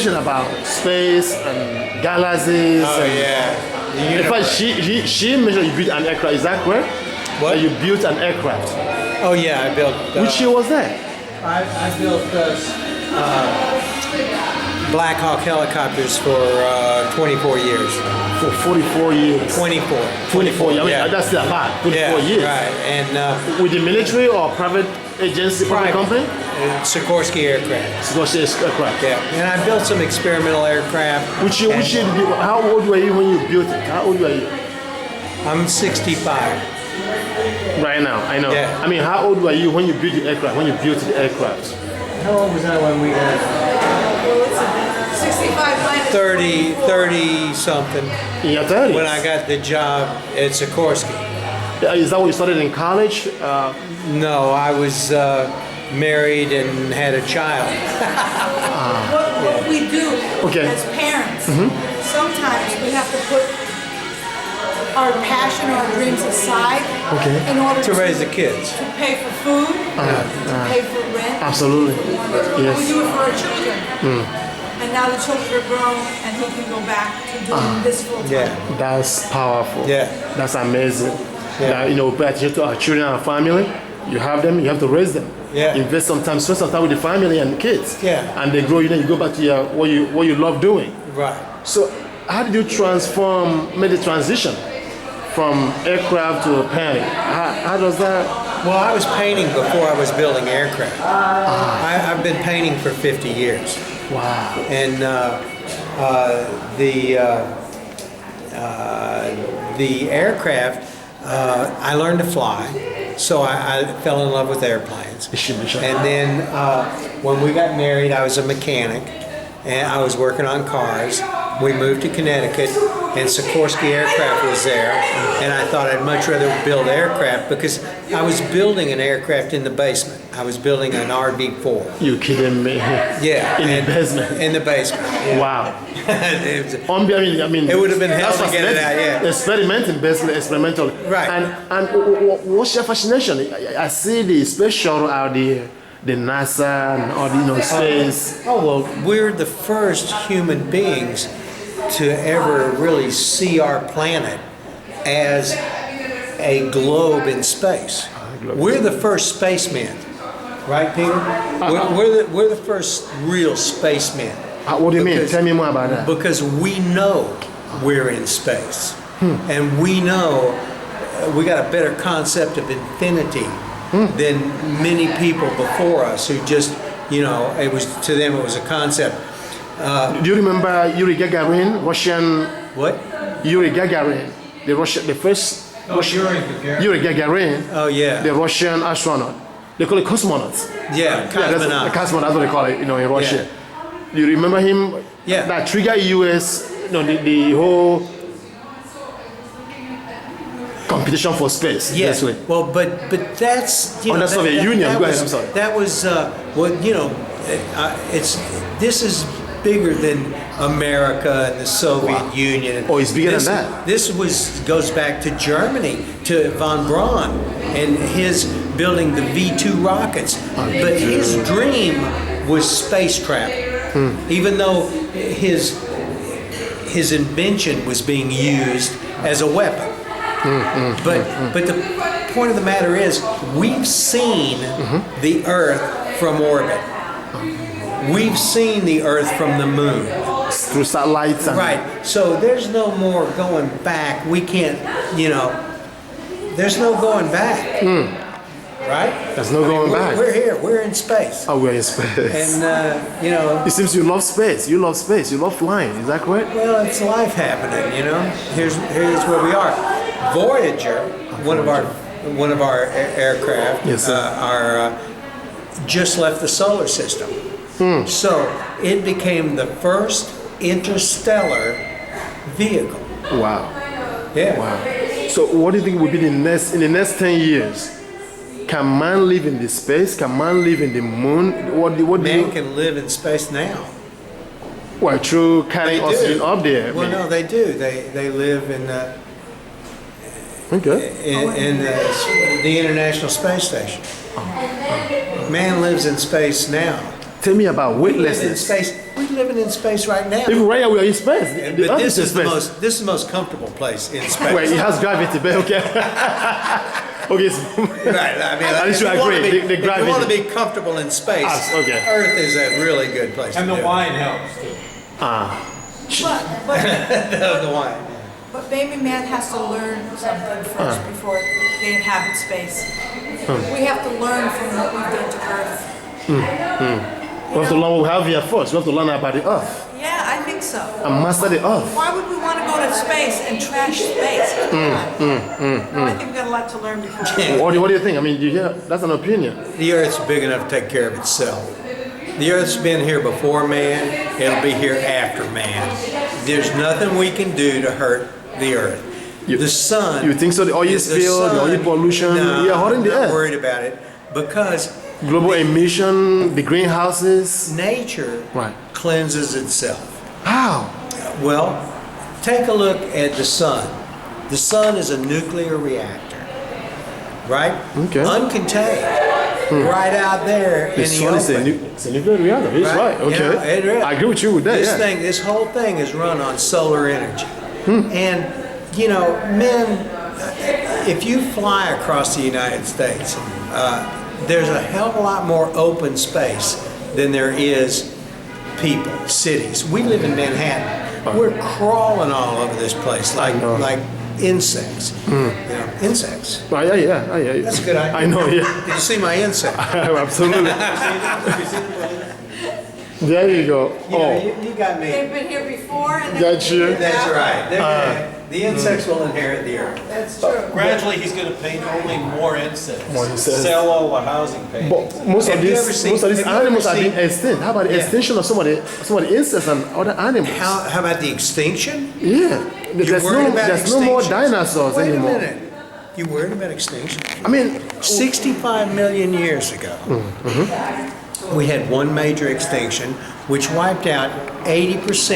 about space and galaxies. Oh and yeah. The In fact, universe. she mentioned you built an aircraft. Is that correct? What? That you built an aircraft. Oh yeah, I built. Which year was that? I built Black Hawk helicopters for 24 years. For 44 years. 24. 24 years. I mean, Yeah. that's a lot. 24 years. Right. And With the military or private agency, private company? Sikorsky aircraft. Sikorsky aircraft. Yeah. And I built some experimental aircraft. Which year did you, how old were you when you built it? How old were you? I'm 65. Right now, I know. Yeah. I mean, how old were you when you built the aircraft, when you built the aircraft? How old was I when we got 65 minus 30 something In your 30s? when I got the job at Sikorsky. Is that what you started in college? No, I was married and had a child. what we do Okay. as parents, sometimes we have to put our passion or our dreams aside Okay. in order To raise the kids. to pay for food, to pay for rent. Absolutely. Yes. We do it for our children. And now the children are grown and he can go back to doing this full time. Yeah. That's powerful. Yeah. That's amazing. Yeah. That, you know, pay attention to our children and our family. You have them, you have to raise them. Yeah. Invest some time, spend some time with the family and the kids. Yeah. And they grow, you go back to your, what you love doing. Right. So how did you make the transition from aircraft to a painting? How does that? Well, I was painting before I was building aircraft. I've been painting for 50 years. Wow. And the aircraft, I learned to fly, so I fell in love with airplanes. It should be shot. And then when we got married, I was a mechanic, and I was working on cars. We moved to Connecticut, and Sikorsky Aircraft was there, and I thought I'd much rather build aircraft because I was building an aircraft in the basement. I was building an RV-4. You kidding me? Yeah. In the basement. In the basement. Yeah. Wow. It was- I mean, It would have been hell that's to get it fascinating. out, yeah. Experimenting, basically, experimental. Right. And what's your fascination? I see the space shuttle out there, the NASA and all the space. Oh, well, we're the first human beings to ever really see our planet as a globe in space. We're the first spacemen, right, Peter? We're the first real spacemen. What do you mean? Because- Tell me more about that. Because we know we're in space, and we know we got a better concept of infinity than many people before us who just, it was to them it was a concept. Do you remember Yuri Gagarin, Russian? What? Yuri Gagarin, the first Yuri Gagarin, Oh yeah. the Russian astronaut. They call it cosmonauts. Yeah, That's cosmonaut. cosmonaut, that's what they call it, in Russia. Do you remember him? Yeah. That triggered US, the whole competition for space. Yeah. This way. Well, but that's the Soviet Union. Go ahead, I'm sorry. That was this is bigger than America and the Soviet Union. Oh, it's bigger than This- that. This goes back to Germany, to von Braun and his building the V2 rockets. But his dream was space travel, even though his invention was being used as a weapon. But the point of the matter is, we've seen the Earth from orbit. We've seen the Earth from the moon. Through satellites and Right. So there's no more going back. We can't, there's no going back. Right? There's no going back. We're here. We're in space. Oh, we're in space. And, It seems you love space. You love space. You love flying. Is that correct? well, it's life happening, Here's where we are. Voyager, one of our aircraft, Yes, sir. just left the solar system. So it became the first interstellar vehicle. Wow. Yeah. Wow. So what do you think will be in the next 10 years? Can man live in the space? Can man live in the moon? What do Man you... can live in space now. Well, through carrying They oxygen do. up there. Well, no, they do. They live in Okay. the International Space Station. Man lives in space now. Tell me about We live in weightlessness. space. We're living in space right now. Even right now we are in space. The But Earth this in is the space. most comfortable place in space. Well, it has gravity, but okay. Okay. Right. I mean, At least you if you wanna agree, be- the if you want to gravity. be comfortable in space, Okay. Earth is a really good place. And to the do wine helps too. But it. The wine. But baby man has to learn something first before they inhabit space. We have to learn from what we've done to Earth. We have to learn what we have here first. We have to learn about the Earth Yeah, I think so. and master the Earth. Why would we want to go to space and trash space? No, I think we've got a lot to learn before. What do you think? I mean, you hear? That's an opinion. The Earth's big enough to take care of itself. The Earth's been here before man. It'll be here after man. There's nothing we can do to hurt the Earth. The sun. You think so? The oil the spill, the oil sun- pollution, No, we are hurting I'm the not Earth. worried about it because Global emission, the greenhouses. nature Right. cleanses itself. How? Well, take a look at the sun. The sun is a nuclear reactor, right? Okay. Uncontained, right out there in The the sun is open. it's a nuclear reactor. He's right. You know, Okay. it is. I agree with you with that. This Yeah. thing, this whole thing is run on solar energy. And, you know, men, if you fly across the United States, there's a hell of a lot more open space than there is people, cities. We live in Manhattan. We're crawling all over this place like insects. You know, insects. Oh, yeah. That's a good idea. I know. Yeah. Did you see my insect? Absolutely. There you go. You know, Oh, you got me. They've been here before and got you. That's right. The insects will inherit the earth. That's true. Gradually, he's going to paint only more insects. More insects. Sell all the housing paintings. But most of Have you these ever seen- animals have you ever are being seen- extinct. How about the Yeah. extinction of some of the insects and other animals? How about the extinction? Yeah. There's worried about no more extinctions? dinosaurs Wait anymore. a minute. You worried about extinction? I mean, 65 million years ago, we had one major extinction which wiped out 80%